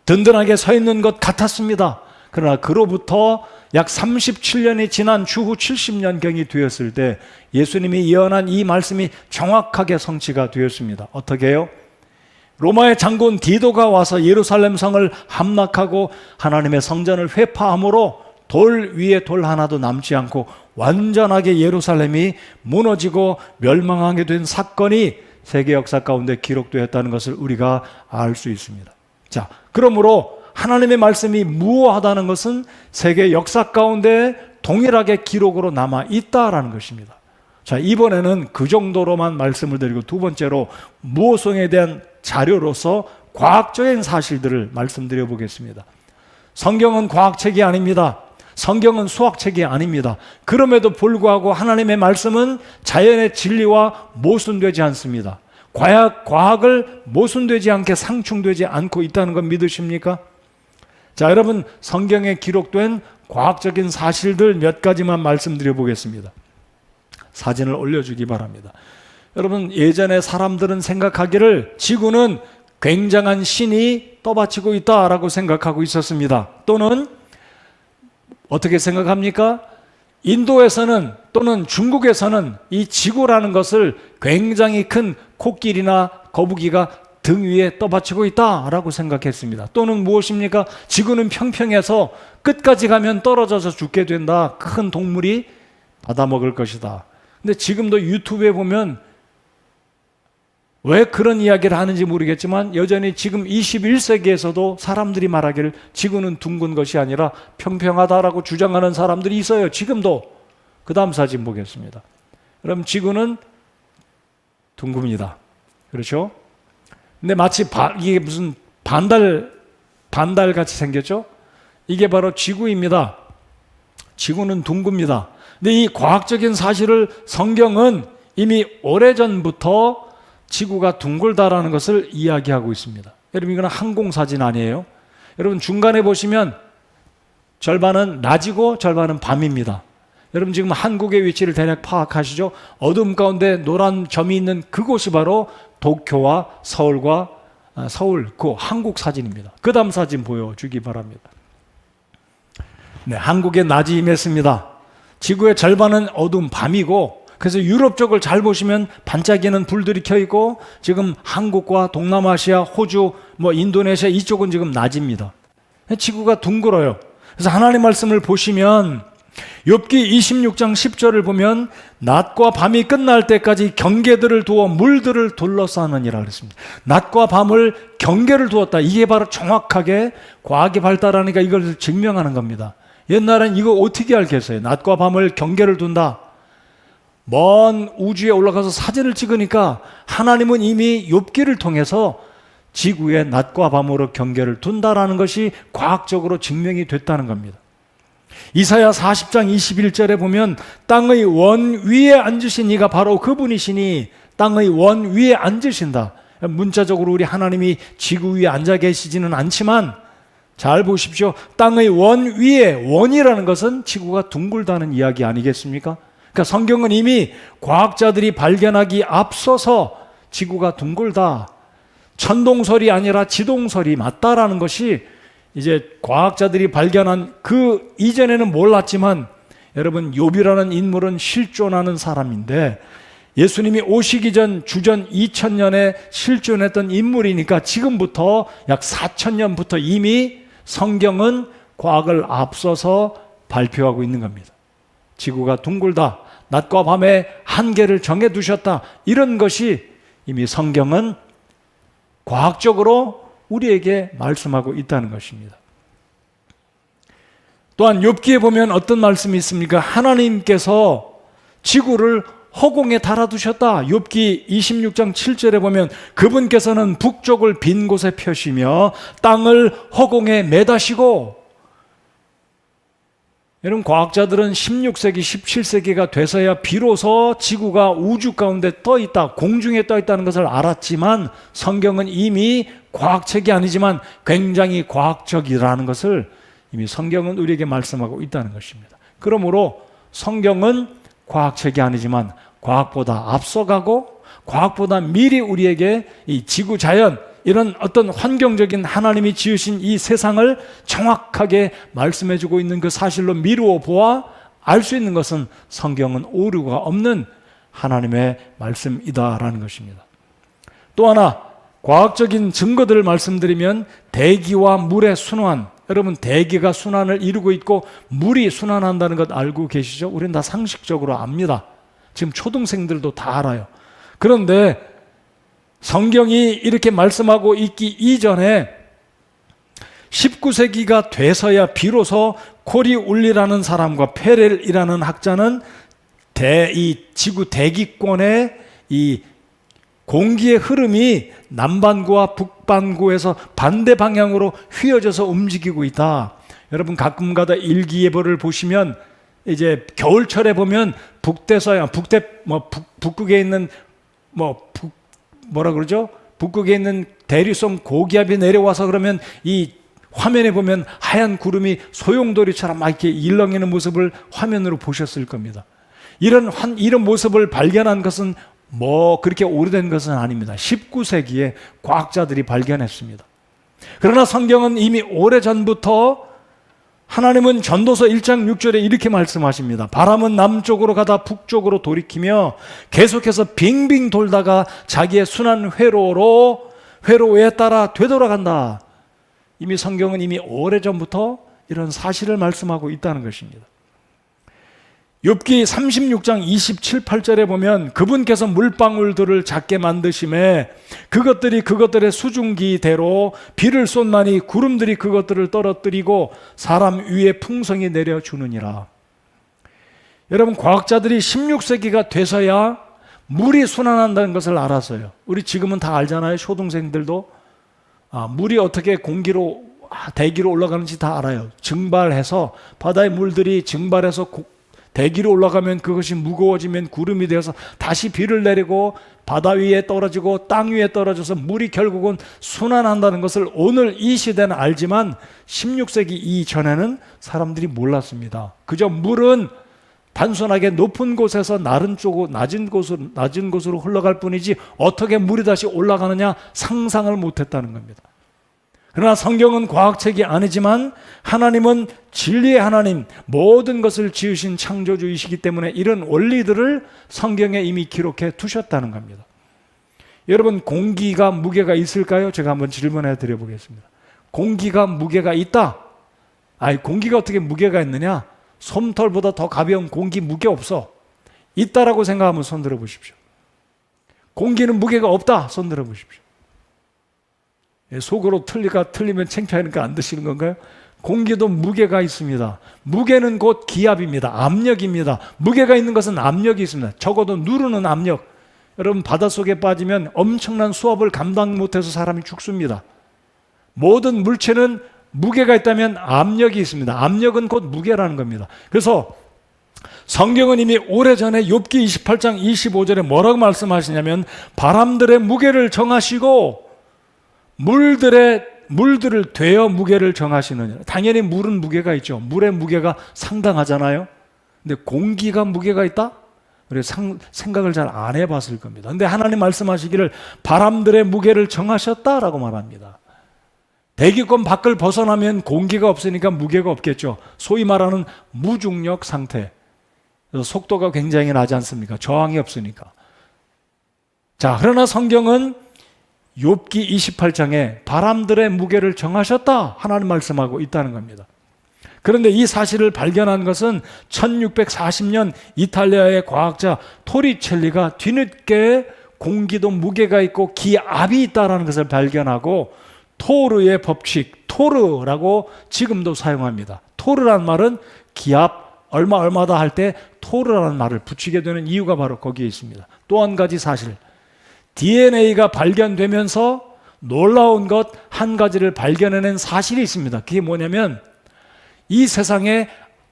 든든하게 서 있는 것 같았습니다. 그러나 그로부터 약 37년이 지난 주후 70년경이 되었을 때 예수님이 예언한 이 말씀이 정확하게 성취가 되었습니다. 어떻게 해요? 로마의 장군 디도가 와서 예루살렘 성을 함락하고 하나님의 성전을 회파함으로 돌 위에 돌 하나도 남지 않고 완전하게 예루살렘이 무너지고 멸망하게 된 사건이 세계 역사 가운데 기록되었다는 것을 우리가 알 수 있습니다. 자, 그러므로 하나님의 말씀이 무효하다는 것은 세계 역사 가운데 동일하게 기록으로 남아 있다라는 것입니다. 자, 이번에는 그 정도로만 말씀을 드리고 두 번째로 무효성에 대한 자료로서 과학적인 사실들을 말씀드려 보겠습니다. 성경은 과학책이 아닙니다. 성경은 수학책이 아닙니다. 그럼에도 불구하고 하나님의 말씀은 자연의 진리와 모순되지 않습니다. 과학을 모순되지 않게 상충되지 않고 있다는 건 믿으십니까? 자, 여러분, 성경에 기록된 과학적인 사실들 몇 가지만 말씀드려 보겠습니다. 사진을 올려주기 바랍니다. 여러분, 예전에 사람들은 생각하기를 지구는 굉장한 신이 떠받치고 있다라고 생각하고 있었습니다. 또는 어떻게 생각합니까? 인도에서는 또는 중국에서는 이 지구라는 것을 굉장히 큰 코끼리나 거북이가 등 위에 떠받치고 있다라고 생각했습니다. 또는 무엇입니까? 지구는 평평해서 끝까지 가면 떨어져서 죽게 된다. 큰 동물이 받아먹을 것이다. 근데 지금도 유튜브에 보면 왜 그런 이야기를 하는지 모르겠지만 여전히 지금 21세기에서도 사람들이 말하기를 지구는 둥근 것이 아니라 평평하다라고 주장하는 사람들이 있어요. 지금도. 그 다음 사진 보겠습니다. 그럼 지구는 둥굽니다. 그렇죠? 근데 마치 이게 무슨 반달 같이 생겼죠? 이게 바로 지구입니다. 지구는 둥굽니다. 근데 이 과학적인 사실을 성경은 이미 오래전부터 지구가 둥글다라는 것을 이야기하고 있습니다. 여러분, 이거는 항공사진 아니에요? 여러분, 중간에 보시면 절반은 낮이고 절반은 밤입니다. 여러분, 지금 한국의 위치를 대략 파악하시죠? 어둠 가운데 노란 점이 있는 그곳이 바로 도쿄와 서울, 그 한국 사진입니다. 그 다음 사진 보여주기 바랍니다. 네, 한국의 낮이 임했습니다. 지구의 절반은 어두운 밤이고, 그래서 유럽 쪽을 잘 보시면 반짝이는 불들이 켜 있고, 지금 한국과 동남아시아, 호주, 인도네시아 이쪽은 지금 낮입니다. 지구가 둥글어요. 그래서 하나님 말씀을 보시면 욥기 26장 10절을 보면 낮과 밤이 끝날 때까지 경계들을 두어 물들을 둘러싸느니라 그랬습니다. 낮과 밤을 경계를 두었다. 이게 바로 정확하게 과학이 발달하니까 이걸 증명하는 겁니다. 옛날엔 이거 어떻게 알겠어요? 낮과 밤을 경계를 둔다. 먼 우주에 올라가서 사진을 찍으니까 하나님은 이미 욥기를 통해서 지구의 낮과 밤으로 경계를 둔다라는 것이 과학적으로 증명이 됐다는 겁니다. 이사야 40장 21절에 보면 땅의 원 위에 앉으신 이가 바로 그분이시니 땅의 원 위에 앉으신다. 문자적으로 우리 하나님이 지구 위에 앉아 계시지는 않지만 잘 보십시오. 땅의 원 위에, 원이라는 것은 지구가 둥글다는 이야기 아니겠습니까? 그러니까 성경은 이미 과학자들이 발견하기 앞서서 지구가 둥글다, 천동설이 아니라 지동설이 맞다라는 것이 이제 과학자들이 발견한 그 이전에는 몰랐지만, 여러분 욥이라는 인물은 실존하는 사람인데 예수님이 오시기 전 주전 2000년에 실존했던 인물이니까 지금부터 약 4000년부터 이미 성경은 과학을 앞서서 발표하고 있는 겁니다. 지구가 둥글다, 낮과 밤의 한계를 정해두셨다, 이런 것이 이미 성경은 과학적으로 우리에게 말씀하고 있다는 것입니다. 또한 욥기에 보면 어떤 말씀이 있습니까? 하나님께서 지구를 허공에 달아두셨다. 욥기 26장 7절에 보면 그분께서는 북쪽을 빈 곳에 펴시며 땅을 허공에 매다시고, 여러분 과학자들은 16세기, 17세기가 돼서야 비로소 지구가 우주 가운데 떠 있다, 공중에 떠 있다는 것을 알았지만 성경은 이미 과학책이 아니지만 굉장히 과학적이라는 것을 이미 성경은 우리에게 말씀하고 있다는 것입니다. 그러므로 성경은 과학책이 아니지만 과학보다 앞서가고 과학보다 미리 우리에게 이 지구 자연, 이런 어떤 환경적인 하나님이 지으신 이 세상을 정확하게 말씀해주고 있는 그 사실로 미루어 보아 알 수 있는 것은 성경은 오류가 없는 하나님의 말씀이다라는 것입니다. 또 하나 과학적인 증거들을 말씀드리면 대기와 물의 순환, 여러분 대기가 순환을 이루고 있고 물이 순환한다는 것 알고 계시죠? 우리는 다 상식적으로 압니다. 지금 초등생들도 다 알아요. 그런데 성경이 이렇게 말씀하고 있기 이전에 19세기가 돼서야 비로소 코리 울리라는 사람과 페렐이라는 학자는 이 지구 대기권의 이 공기의 흐름이 남반구와 북반구에서 반대 방향으로 휘어져서 움직이고 있다. 여러분 가끔가다 일기예보를 보시면 이제 겨울철에 보면 북극에 있는 북극에 있는 대류성 고기압이 내려와서 그러면 이 화면에 보면 하얀 구름이 소용돌이처럼 막 이렇게 일렁이는 모습을 화면으로 보셨을 겁니다. 이런 모습을 발견한 것은 그렇게 오래된 것은 아닙니다. 19세기에 과학자들이 발견했습니다. 그러나 성경은 이미 오래전부터 하나님은 전도서 1장 6절에 이렇게 말씀하십니다. 바람은 남쪽으로 가다 북쪽으로 돌이키며 계속해서 빙빙 돌다가 자기의 순환 회로에 따라 되돌아간다. 이미 성경은 이미 오래전부터 이런 사실을 말씀하고 있다는 것입니다. 욥기 36장 27, 8절에 보면 그분께서 물방울들을 작게 만드심에 그것들이 그것들의 수증기대로 비를 쏟나니 구름들이 그것들을 떨어뜨리고 사람 위에 풍성이 내려주느니라. 여러분 과학자들이 16세기가 돼서야 물이 순환한다는 것을 알았어요. 우리 지금은 다 알잖아요. 초등생들도 물이 어떻게 대기로 올라가는지 다 알아요. 증발해서 바다의 물들이 증발해서 대기로 올라가면 그것이 무거워지면 구름이 되어서 다시 비를 내리고 바다 위에 떨어지고 땅 위에 떨어져서 물이 결국은 순환한다는 것을 오늘 이 시대는 알지만 16세기 이전에는 사람들이 몰랐습니다. 그저 물은 단순하게 높은 곳에서 낮은 곳으로 흘러갈 뿐이지 어떻게 물이 다시 올라가느냐 상상을 못했다는 겁니다. 그러나 성경은 과학책이 아니지만 하나님은 진리의 하나님, 모든 것을 지으신 창조주이시기 때문에 이런 원리들을 성경에 이미 기록해 두셨다는 겁니다. 여러분 공기가 무게가 있을까요? 제가 한번 질문해 드려보겠습니다. 공기가 무게가 있다? 공기가 어떻게 무게가 있느냐? 솜털보다 더 가벼운 공기 무게 없어. 있다라고 생각하면 손 들어보십시오. 공기는 무게가 없다. 손 들어보십시오. 속으로 틀리면 창피하니까 안 드시는 건가요? 공기도 무게가 있습니다. 무게는 곧 기압입니다. 압력입니다. 무게가 있는 것은 압력이 있습니다. 적어도 누르는 압력. 여러분 바닷속에 빠지면 엄청난 수압을 감당 못해서 사람이 죽습니다. 모든 물체는 무게가 있다면 압력이 있습니다. 압력은 곧 무게라는 겁니다. 그래서 성경은 이미 오래전에 욥기 28장 25절에 뭐라고 말씀하시냐면 바람들의 무게를 정하시고 물들을 되어 무게를 정하시느니라. 당연히 물은 무게가 있죠. 물의 무게가 상당하잖아요. 근데 공기가 무게가 있다? 그래서 생각을 잘 안 해봤을 겁니다. 근데 하나님 말씀하시기를 바람들의 무게를 정하셨다라고 말합니다. 대기권 밖을 벗어나면 공기가 없으니까 무게가 없겠죠. 소위 말하는 무중력 상태. 그래서 속도가 굉장히 나지 않습니까? 저항이 없으니까. 자, 그러나 성경은 욥기 28장에 바람들의 무게를 정하셨다 하나님 말씀하고 있다는 겁니다. 그런데 이 사실을 발견한 것은 1640년 이탈리아의 과학자 토리첼리가 뒤늦게 공기도 무게가 있고 기압이 있다는 것을 발견하고 토르의 법칙, 토르라고 지금도 사용합니다. 토르란 말은 기압 얼마다 할 때 토르라는 말을 붙이게 되는 이유가 바로 거기에 있습니다. 또 한 가지 사실, DNA가 발견되면서 놀라운 것 한 가지를 발견해낸 사실이 있습니다. 그게 뭐냐면 이 세상에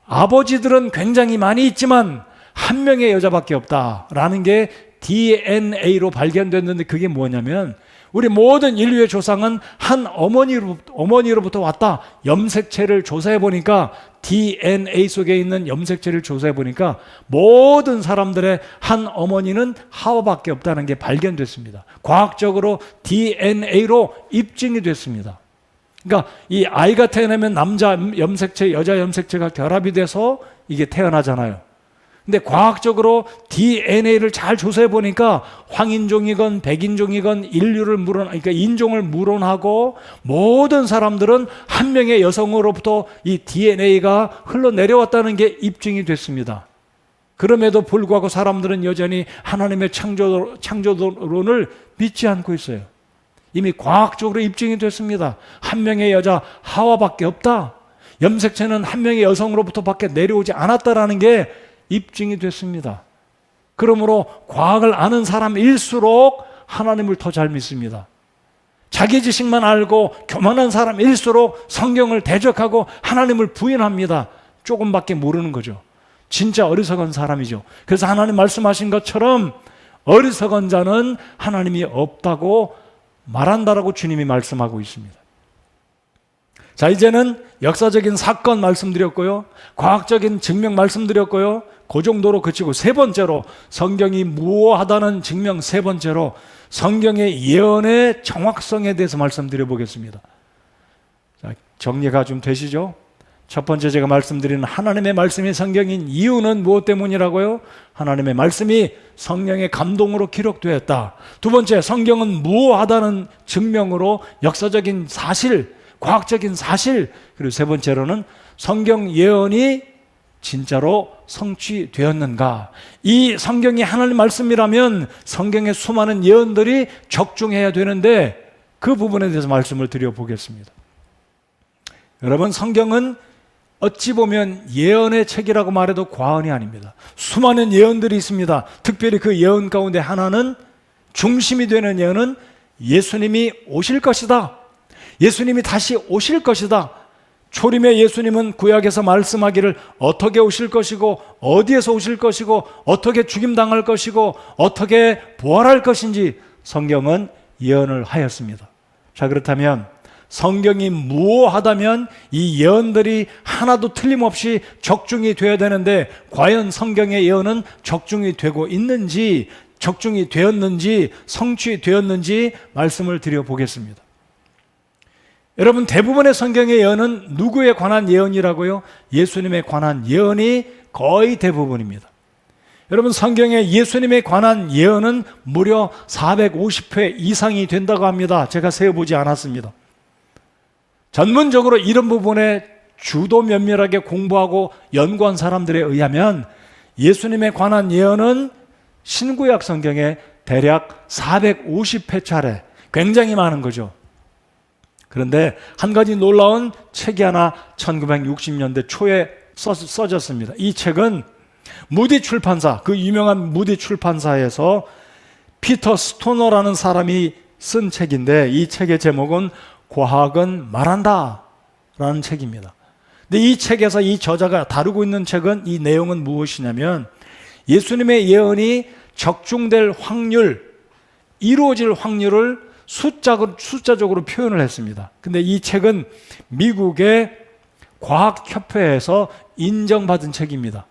아버지들은 굉장히 많이 있지만 한 명의 여자밖에 없다라는 게 DNA로 발견됐는데, 그게 뭐냐면 우리 모든 인류의 조상은 한 어머니로부터 왔다. 염색체를 조사해 보니까, DNA 속에 있는 염색체를 조사해 보니까 모든 사람들의 한 어머니는 하와밖에 없다는 게 발견됐습니다. 과학적으로 DNA로 입증이 됐습니다. 그러니까 이 아이가 태어나면 남자 염색체, 여자 염색체가 결합이 돼서 이게 태어나잖아요. 근데 과학적으로 DNA를 잘 조사해 보니까 황인종이건 백인종이건 그러니까 인종을 물어나고 모든 사람들은 한 명의 여성으로부터 이 DNA가 흘러내려왔다는 게 입증이 됐습니다. 그럼에도 불구하고 사람들은 여전히 하나님의 창조론을 믿지 않고 있어요. 이미 과학적으로 입증이 됐습니다. 한 명의 여자 하와밖에 없다. 염색체는 한 명의 여성으로부터 밖에 내려오지 않았다라는 게 입증이 됐습니다. 그러므로 과학을 아는 사람일수록 하나님을 더 잘 믿습니다. 자기 지식만 알고 교만한 사람일수록 성경을 대적하고 하나님을 부인합니다. 조금밖에 모르는 거죠. 진짜 어리석은 사람이죠. 그래서 하나님 말씀하신 것처럼 어리석은 자는 하나님이 없다고 말한다라고 주님이 말씀하고 있습니다. 자, 이제는 역사적인 사건 말씀드렸고요, 과학적인 증명 말씀드렸고요, 그 정도로 그치고 세 번째로 성경이 무오하다는 증명, 세 번째로 성경의 예언의 정확성에 대해서 말씀드려 보겠습니다. 자, 정리가 좀 되시죠? 첫 번째 제가 말씀드리는 하나님의 말씀이 성경인 이유는 무엇 때문이라고요? 하나님의 말씀이 성령의 감동으로 기록되었다. 두 번째, 성경은 무오하다는 증명으로 역사적인 사실, 과학적인 사실. 그리고 세 번째로는 성경 예언이 진짜로 성취되었는가. 이 성경이 하나님 말씀이라면 성경의 수많은 예언들이 적중해야 되는데 그 부분에 대해서 말씀을 드려보겠습니다. 여러분, 성경은 어찌 보면 예언의 책이라고 말해도 과언이 아닙니다. 수많은 예언들이 있습니다. 특별히 그 예언 가운데 하나는, 중심이 되는 예언은 예수님이 오실 것이다. 예수님이 다시 오실 것이다. 초림의 예수님은 구약에서 말씀하기를 어떻게 오실 것이고 어디에서 오실 것이고 어떻게 죽임당할 것이고 어떻게 부활할 것인지 성경은 예언을 하였습니다. 자, 그렇다면 성경이 무오하다면 이 예언들이 하나도 틀림없이 적중이 되어야 되는데, 과연 성경의 예언은 적중이 되고 있는지, 적중이 되었는지, 성취되었는지 말씀을 드려보겠습니다. 여러분, 대부분의 성경의 예언은 누구에 관한 예언이라고요? 예수님에 관한 예언이 거의 대부분입니다. 여러분, 성경에 예수님에 관한 예언은 무려 450회 이상이 된다고 합니다. 제가 세어보지 않았습니다. 전문적으로 이런 부분에 주도 면밀하게 공부하고 연구한 사람들에 의하면 예수님에 관한 예언은 신구약 성경에 대략 450회 차례, 굉장히 많은 거죠. 그런데 한 가지 놀라운 책이 하나 1960년대 초에 써졌습니다. 이 책은 무디 출판사, 그 유명한 무디 출판사에서 피터 스토너라는 사람이 쓴 책인데, 이 책의 제목은 과학은 말한다 라는 책입니다. 근데 이 책에서 이 저자가 다루고 있는 책은 이 내용은 무엇이냐면 예수님의 예언이 적중될 확률, 이루어질 확률을 숫자적으로 표현을 했습니다. 근데 이 책은 미국의 과학협회에서 인정받은 책입니다.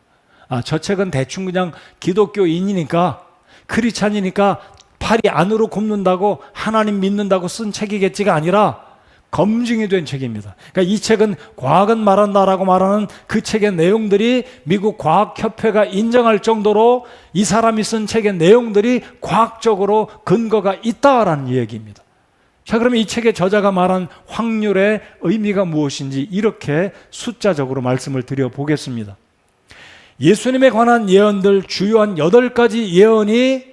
저 책은 대충 그냥 기독교인이니까 크리스찬이니까 팔이 안으로 굽는다고 하나님 믿는다고 쓴 책이겠지가 아니라 검증이 된 책입니다. 그러니까 이 책은 과학은 말한다라고 말하는 그 책의 내용들이 미국 과학협회가 인정할 정도로 이 사람이 쓴 책의 내용들이 과학적으로 근거가 있다라는 얘기입니다. 자, 그러면 이 책의 저자가 말한 확률의 의미가 무엇인지 이렇게 숫자적으로 말씀을 드려보겠습니다. 예수님에 관한 예언들 주요한 8가지 예언이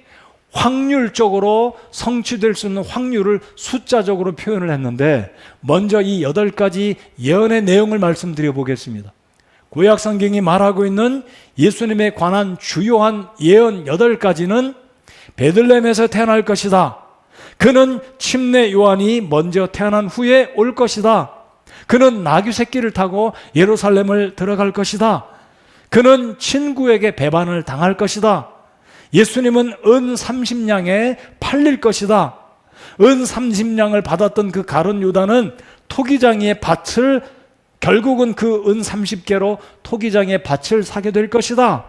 확률적으로 성취될 수 있는 확률을 숫자적으로 표현을 했는데 먼저 이 8가지 예언의 내용을 말씀드려 보겠습니다. 구약 성경이 말하고 있는 예수님에 관한 주요한 예언 8가지는 베들레헴에서 태어날 것이다. 그는 침례 요한이 먼저 태어난 후에 올 것이다. 그는 나귀 새끼를 타고 예루살렘을 들어갈 것이다. 그는 친구에게 배반을 당할 것이다. 예수님은 은 30냥에 팔릴 것이다. 은 30냥을 받았던 그 가룟 유다는 토기장이의 밭을 결국은 그 은 30개로 토기장의 밭을 사게 될 것이다.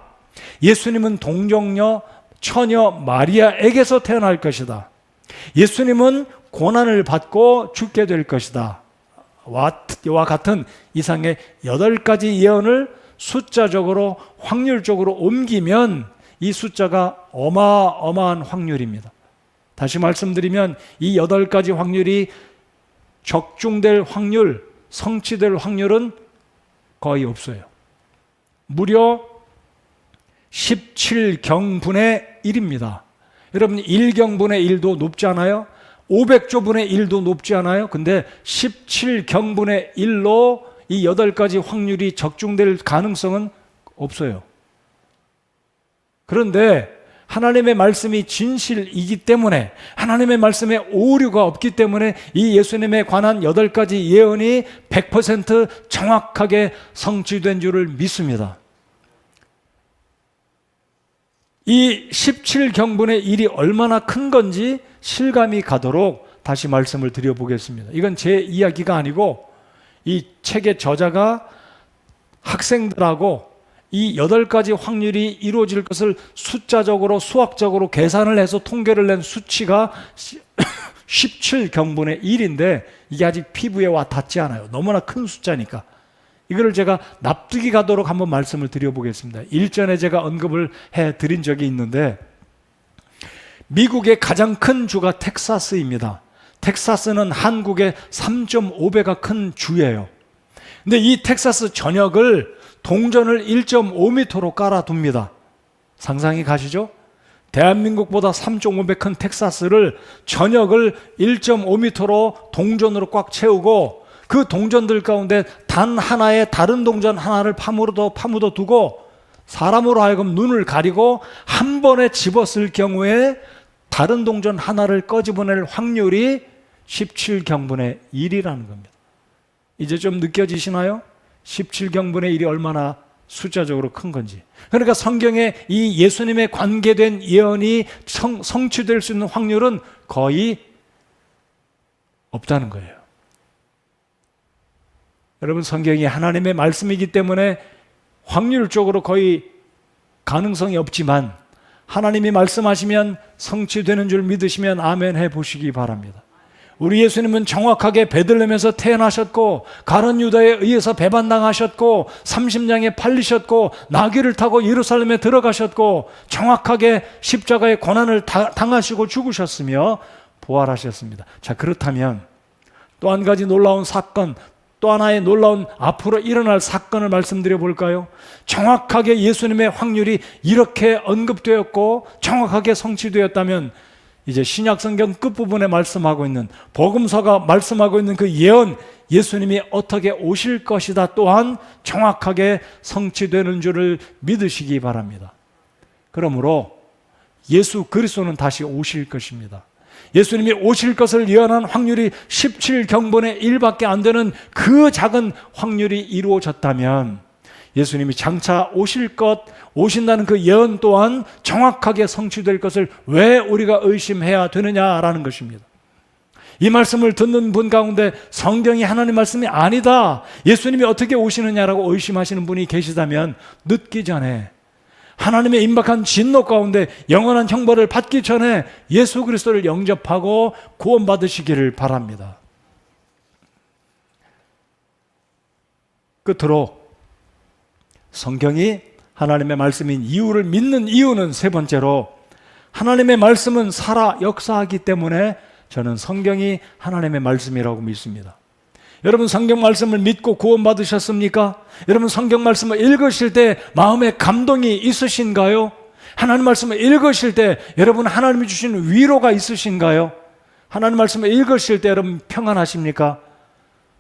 예수님은 동정녀 처녀 마리아에게서 태어날 것이다. 예수님은 고난을 받고 죽게 될 것이다. 와 같은 이상의 8가지 예언을 숫자적으로 확률적으로 옮기면 이 숫자가 어마어마한 확률입니다. 다시 말씀드리면 이 8가지 확률이 적중될 확률, 성취될 확률은 거의 없어요. 무려 17경분의 1입니다. 여러분 1경분의 1도 높지 않아요? 500조분의 1도 높지 않아요? 근데 17경분의 1로 이 8가지 확률이 적중될 가능성은 없어요. 그런데 하나님의 말씀이 진실이기 때문에 하나님의 말씀에 오류가 없기 때문에 이 예수님에 관한 8가지 예언이 100% 정확하게 성취된 줄을 믿습니다. 이 17경분의 1이 얼마나 큰 건지 실감이 가도록 다시 말씀을 드려보겠습니다. 이건 제 이야기가 아니고 이 책의 저자가 학생들하고 이 8가지 확률이 이루어질 것을 숫자적으로 수학적으로 계산을 해서 통계를 낸 수치가 17경분의 1인데 이게 아직 피부에 와 닿지 않아요. 너무나 큰 숫자니까. 이거를 제가 납득이 가도록 한번 말씀을 드려보겠습니다. 일전에 제가 언급을 해드린 적이 있는데 미국의 가장 큰 주가 텍사스입니다. 텍사스는 한국의 3.5배가 큰 주예요. 근데 이 텍사스 전역을 동전을 1.5m로 깔아둡니다. 상상이 가시죠? 대한민국보다 3.5배 큰 텍사스를 전역을 1.5m로 동전으로 꽉 채우고 그 동전들 가운데 단 하나의 다른 동전 하나를 파묻어 두고 사람으로 하여금 눈을 가리고 한 번에 집었을 경우에 다른 동전 하나를 꺼집어낼 확률이 17경분의 1이라는 겁니다. 이제 좀 느껴지시나요? 17경분의 1이 얼마나 숫자적으로 큰 건지. 그러니까 성경에 이 예수님에 관계된 예언이 성취될 수 있는 확률은 거의 없다는 거예요. 여러분, 성경이 하나님의 말씀이기 때문에 확률적으로 거의 가능성이 없지만 하나님이 말씀하시면 성취되는 줄 믿으시면 아멘 해보시기 바랍니다. 우리 예수님은 정확하게 베들레헴에서 태어나셨고 가룟 유다에 의해서 배반당하셨고 30냥에 팔리셨고 나귀를 타고 예루살렘에 들어가셨고 정확하게 십자가의 고난을 당하시고 죽으셨으며 부활하셨습니다. 자, 그렇다면 또 한 가지 놀라운 사건, 또 하나의 놀라운 앞으로 일어날 사건을 말씀드려 볼까요? 정확하게 예수님의 확률이 이렇게 언급되었고 정확하게 성취되었다면 이제 신약성경 끝부분에 말씀하고 있는 복음서가 말씀하고 있는 그 예언, 예수님이 어떻게 오실 것이다 또한 정확하게 성취되는 줄을 믿으시기 바랍니다. 그러므로 예수 그리스도는 다시 오실 것입니다. 예수님이 오실 것을 예언한 확률이 17경번의 1밖에 안 되는 그 작은 확률이 이루어졌다면 예수님이 장차 오신다는 그 예언 또한 정확하게 성취될 것을 왜 우리가 의심해야 되느냐라는 것입니다. 이 말씀을 듣는 분 가운데 성경이 하나님 말씀이 아니다, 예수님이 어떻게 오시느냐라고 의심하시는 분이 계시다면 늦기 전에, 하나님의 임박한 진노 가운데 영원한 형벌을 받기 전에 예수 그리스도를 영접하고 구원받으시기를 바랍니다. 끝으로 성경이 하나님의 말씀인 이유를 믿는 이유는 세 번째로, 하나님의 말씀은 살아 역사하기 때문에 저는 성경이 하나님의 말씀이라고 믿습니다. 여러분, 성경 말씀을 믿고 구원받으셨습니까? 여러분, 성경 말씀을 읽으실 때 마음에 감동이 있으신가요? 하나님 말씀을 읽으실 때 여러분 하나님이 주시는 위로가 있으신가요? 하나님 말씀을 읽으실 때 여러분 평안하십니까?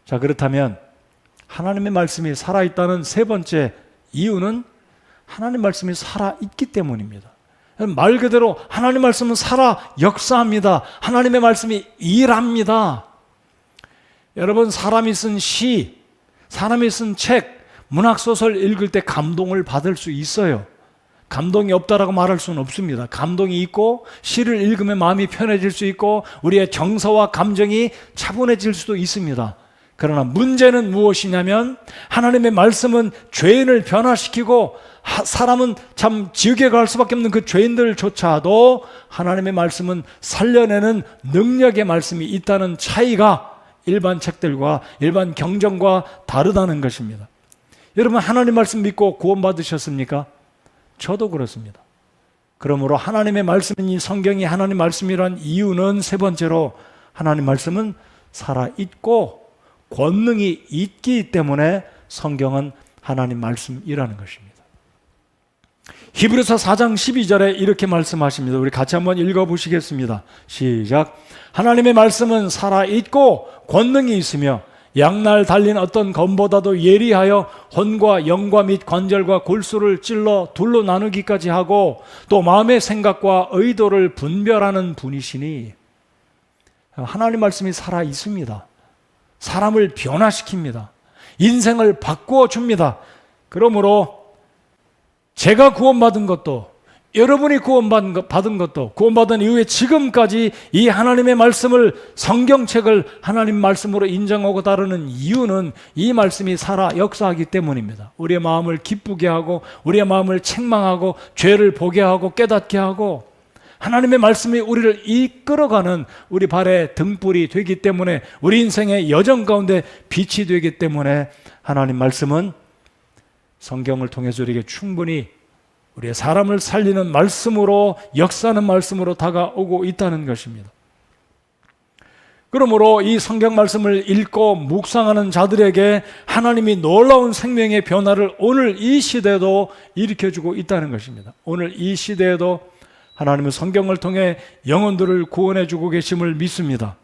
자, 그렇다면 하나님의 말씀이 살아있다는 세 번째 이유는 하나님 말씀이 살아있기 때문입니다. 말 그대로 하나님 말씀은 살아 역사합니다. 하나님의 말씀이 일합니다. 여러분, 사람이 쓴 시, 사람이 쓴 책, 문학소설 읽을 때 감동을 받을 수 있어요. 감동이 없다라고 말할 수는 없습니다. 감동이 있고 시를 읽으면 마음이 편해질 수 있고 우리의 정서와 감정이 차분해질 수도 있습니다. 그러나 문제는 무엇이냐면 하나님의 말씀은 죄인을 변화시키고 사람은 참 지옥에 갈 수밖에 없는 그 죄인들조차도 하나님의 말씀은 살려내는 능력의 말씀이 있다는 차이가 일반 책들과 일반 경전과 다르다는 것입니다. 여러분, 하나님 말씀 믿고 구원받으셨습니까? 저도 그렇습니다. 그러므로 하나님의 말씀인 이 성경이 하나님 말씀이란 이유는 세 번째로 하나님 말씀은 살아있고 권능이 있기 때문에 성경은 하나님 말씀이라는 것입니다. 히브리서 4장 12절에 이렇게 말씀하십니다. 우리 같이 한번 읽어보시겠습니다. 시작. 하나님의 말씀은 살아있고 권능이 있으며 양날 달린 어떤 검보다도 예리하여 혼과 영과 및 관절과 골수를 찔러 둘로 나누기까지 하고 또 마음의 생각과 의도를 분별하는 분이시니, 하나님 말씀이 살아있습니다. 사람을 변화시킵니다. 인생을 바꾸어 줍니다. 그러므로 제가 구원받은 것도 여러분이 구원받은 것도 구원받은 이후에 지금까지 이 하나님의 말씀을, 성경책을 하나님 말씀으로 인정하고 따르는 이유는 이 말씀이 살아 역사하기 때문입니다. 우리의 마음을 기쁘게 하고 우리의 마음을 책망하고 죄를 보게 하고 깨닫게 하고 하나님의 말씀이 우리를 이끌어가는 우리 발의 등불이 되기 때문에, 우리 인생의 여정 가운데 빛이 되기 때문에 하나님 말씀은 성경을 통해서 우리에게 충분히 우리의 사람을 살리는 말씀으로, 역사하는 말씀으로 다가오고 있다는 것입니다. 그러므로 이 성경 말씀을 읽고 묵상하는 자들에게 하나님이 놀라운 생명의 변화를 오늘 이 시대에도 일으켜주고 있다는 것입니다. 오늘 이 시대에도 하나님은 성경을 통해 영혼들을 구원해주고 계심을 믿습니다.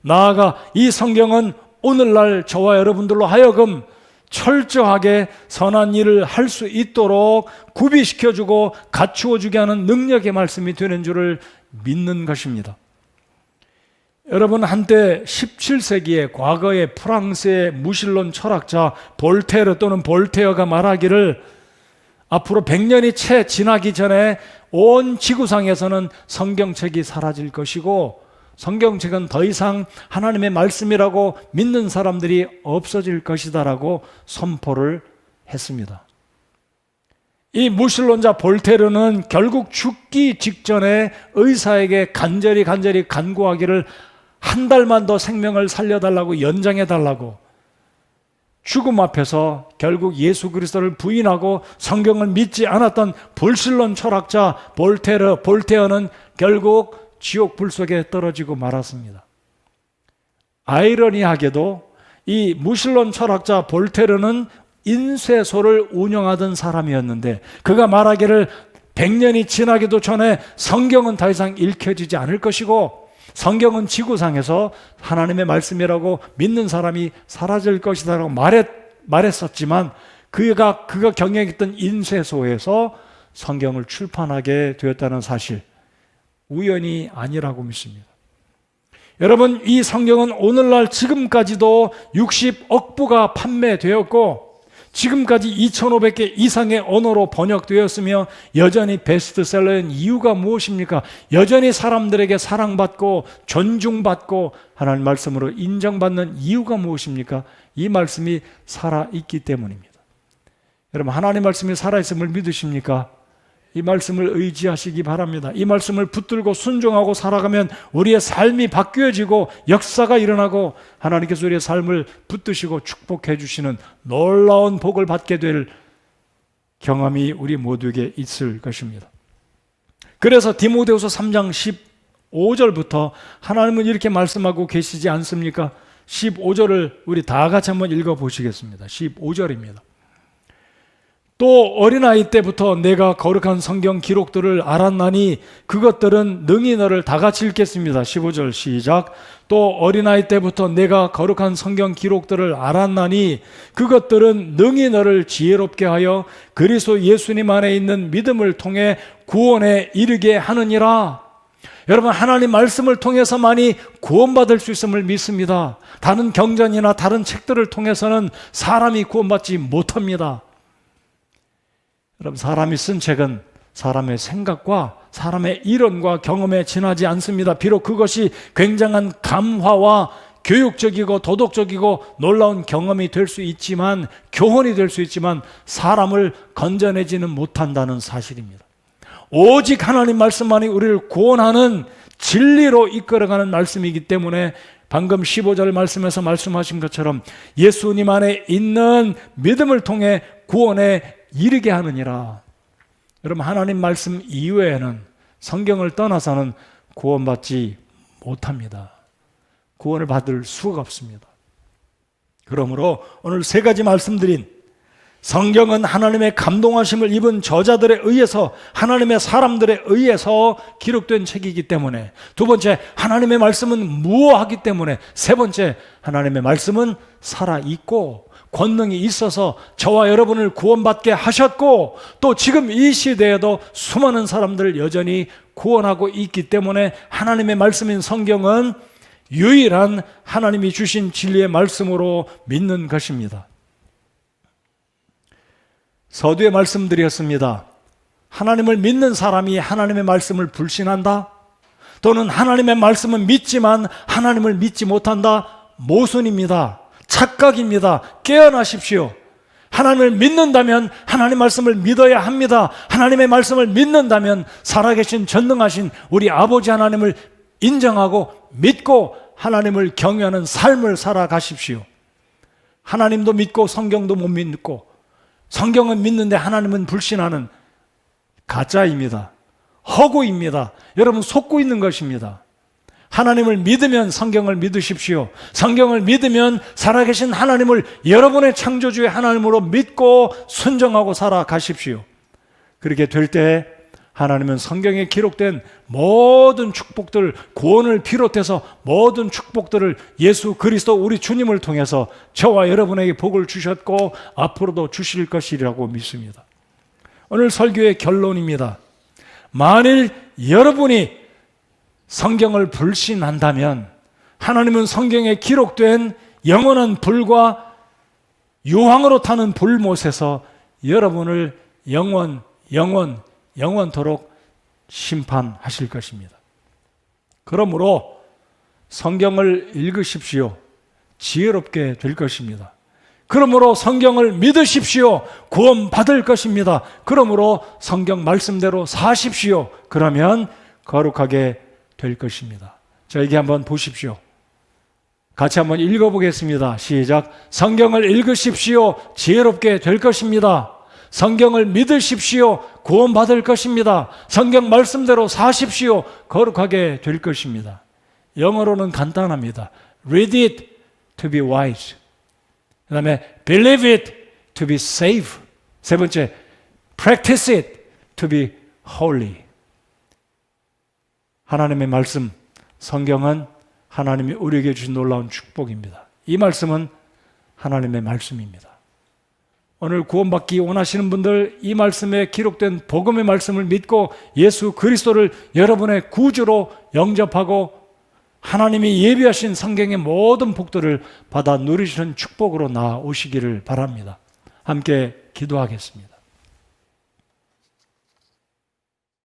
나아가 이 성경은 오늘날 저와 여러분들로 하여금 철저하게 선한 일을 할 수 있도록 구비시켜주고 갖추어주게 하는 능력의 말씀이 되는 줄을 믿는 것입니다. 여러분, 한때 17세기의 과거의 프랑스의 무신론 철학자 볼테르 또는 볼테어가 말하기를 앞으로 100년이 채 지나기 전에 온 지구상에서는 성경책이 사라질 것이고 성경책은 더 이상 하나님의 말씀이라고 믿는 사람들이 없어질 것이다라고 선포를 했습니다. 이 무신론자 볼테르는 결국 죽기 직전에 의사에게 간절히 간구하기를 한 달만 더 생명을 살려달라고, 연장해달라고, 죽음 앞에서 결국 예수 그리스도를 부인하고 성경을 믿지 않았던 불신론 철학자 볼테어는 결국 지옥 불 속에 떨어지고 말았습니다. 아이러니하게도 이 무신론 철학자 볼테르는 인쇄소를 운영하던 사람이었는데 그가 말하기를 100년이 지나기도 전에 성경은 더 이상 읽혀지지 않을 것이고 성경은 지구상에서 하나님의 말씀이라고 믿는 사람이 사라질 것이다라고 말했었지만 그가 경영했던 인쇄소에서 성경을 출판하게 되었다는 사실, 우연이 아니라고 믿습니다. 여러분, 이 성경은 오늘날 지금까지도 60억 부가 판매되었고 지금까지 2,500개 이상의 언어로 번역되었으며 여전히 베스트셀러인 이유가 무엇입니까? 여전히 사람들에게 사랑받고 존중받고 하나님 말씀으로 인정받는 이유가 무엇입니까? 이 말씀이 살아있기 때문입니다. 여러분, 하나님 말씀이 살아있음을 믿으십니까? 이 말씀을 의지하시기 바랍니다. 이 말씀을 붙들고 순종하고 살아가면 우리의 삶이 바뀌어지고 역사가 일어나고 하나님께서 우리의 삶을 붙드시고 축복해 주시는 놀라운 복을 받게 될 경험이 우리 모두에게 있을 것입니다. 그래서 디모데후서 3장 15절부터 하나님은 이렇게 말씀하고 계시지 않습니까? 15절을 우리 다 같이 한번 읽어보시겠습니다. 15절입니다. 또 어린아이 때부터 내가 거룩한 성경 기록들을 알았나니 그것들은 능히 너를 다 같이 읽겠습니다. 15절 시작. 또 어린아이 때부터 내가 거룩한 성경 기록들을 알았나니 그것들은 능히 너를 지혜롭게 하여 그리스도 예수님 안에 있는 믿음을 통해 구원에 이르게 하느니라. 여러분, 하나님 말씀을 통해서만이 구원받을 수 있음을 믿습니다. 다른 경전이나 다른 책들을 통해서는 사람이 구원받지 못합니다. 여러분, 사람이 쓴 책은 사람의 생각과 사람의 이론과 경험에 지나지 않습니다. 비록 그것이 굉장한 감화와 교육적이고 도덕적이고 놀라운 경험이 될 수 있지만, 교훈이 될 수 있지만 사람을 건져내지는 못한다는 사실입니다. 오직 하나님 말씀만이 우리를 구원하는 진리로 이끌어가는 말씀이기 때문에 방금 15절 말씀에서 말씀하신 것처럼 예수님 안에 있는 믿음을 통해 구원에 이르게 하느니라. 여러분, 하나님 말씀 이외에는 성경을 떠나서는 구원받지 못합니다. 구원을 받을 수가 없습니다. 그러므로 오늘 세 가지 말씀드린 성경은 하나님의 감동하심을 입은 저자들에 의해서, 하나님의 사람들에 의해서 기록된 책이기 때문에, 두 번째, 하나님의 말씀은 무효하기 때문에, 세 번째, 하나님의 말씀은 살아있고 권능이 있어서 저와 여러분을 구원받게 하셨고, 또 지금 이 시대에도 수많은 사람들을 여전히 구원하고 있기 때문에 하나님의 말씀인 성경은 유일한 하나님이 주신 진리의 말씀으로 믿는 것입니다. 서두에 말씀드렸습니다. 하나님을 믿는 사람이 하나님의 말씀을 불신한다, 또는 하나님의 말씀은 믿지만 하나님을 믿지 못한다, 모순입니다. 착각입니다. 깨어나십시오. 하나님을 믿는다면 하나님 말씀을 믿어야 합니다. 하나님의 말씀을 믿는다면 살아계신 전능하신 우리 아버지 하나님을 인정하고 믿고 하나님을 경외하는 삶을 살아가십시오. 하나님도 믿고 성경도 못 믿고, 성경은 믿는데 하나님은 불신하는 가짜입니다. 허구입니다. 여러분, 속고 있는 것입니다. 하나님을 믿으면 성경을 믿으십시오. 성경을 믿으면 살아계신 하나님을 여러분의 창조주의 하나님으로 믿고 순종하고 살아가십시오. 그렇게 될 때 하나님은 성경에 기록된 모든 축복들, 구원을 비롯해서 모든 축복들을 예수 그리스도 우리 주님을 통해서 저와 여러분에게 복을 주셨고 앞으로도 주실 것이라고 믿습니다. 오늘 설교의 결론입니다. 만일 여러분이 성경을 불신한다면 하나님은 성경에 기록된 영원한 불과 유황으로 타는 불못에서 여러분을 영원토록 심판하실 것입니다. 그러므로 성경을 읽으십시오. 지혜롭게 될 것입니다. 그러므로 성경을 믿으십시오. 구원받을 것입니다. 그러므로 성경 말씀대로 사십시오. 그러면 거룩하게 될 것입니다. 저에게 한번 보십시오. 같이 한번 읽어보겠습니다. 시작. 성경을 읽으십시오. 지혜롭게 될 것입니다. 성경을 믿으십시오. 구원받을 것입니다. 성경 말씀대로 사십시오. 거룩하게 될 것입니다. 영어로는 간단합니다. Read it to be wise. 그 다음에 Believe it to be safe. 세 번째, Practice it to be holy. 하나님의 말씀, 성경은 하나님이 우리에게 주신 놀라운 축복입니다. 이 말씀은 하나님의 말씀입니다. 오늘 구원받기 원하시는 분들, 이 말씀에 기록된 복음의 말씀을 믿고 예수 그리스도를 여러분의 구주로 영접하고 하나님이 예비하신 성경의 모든 복들을 받아 누리시는 축복으로 나오시기를 바랍니다. 함께 기도하겠습니다.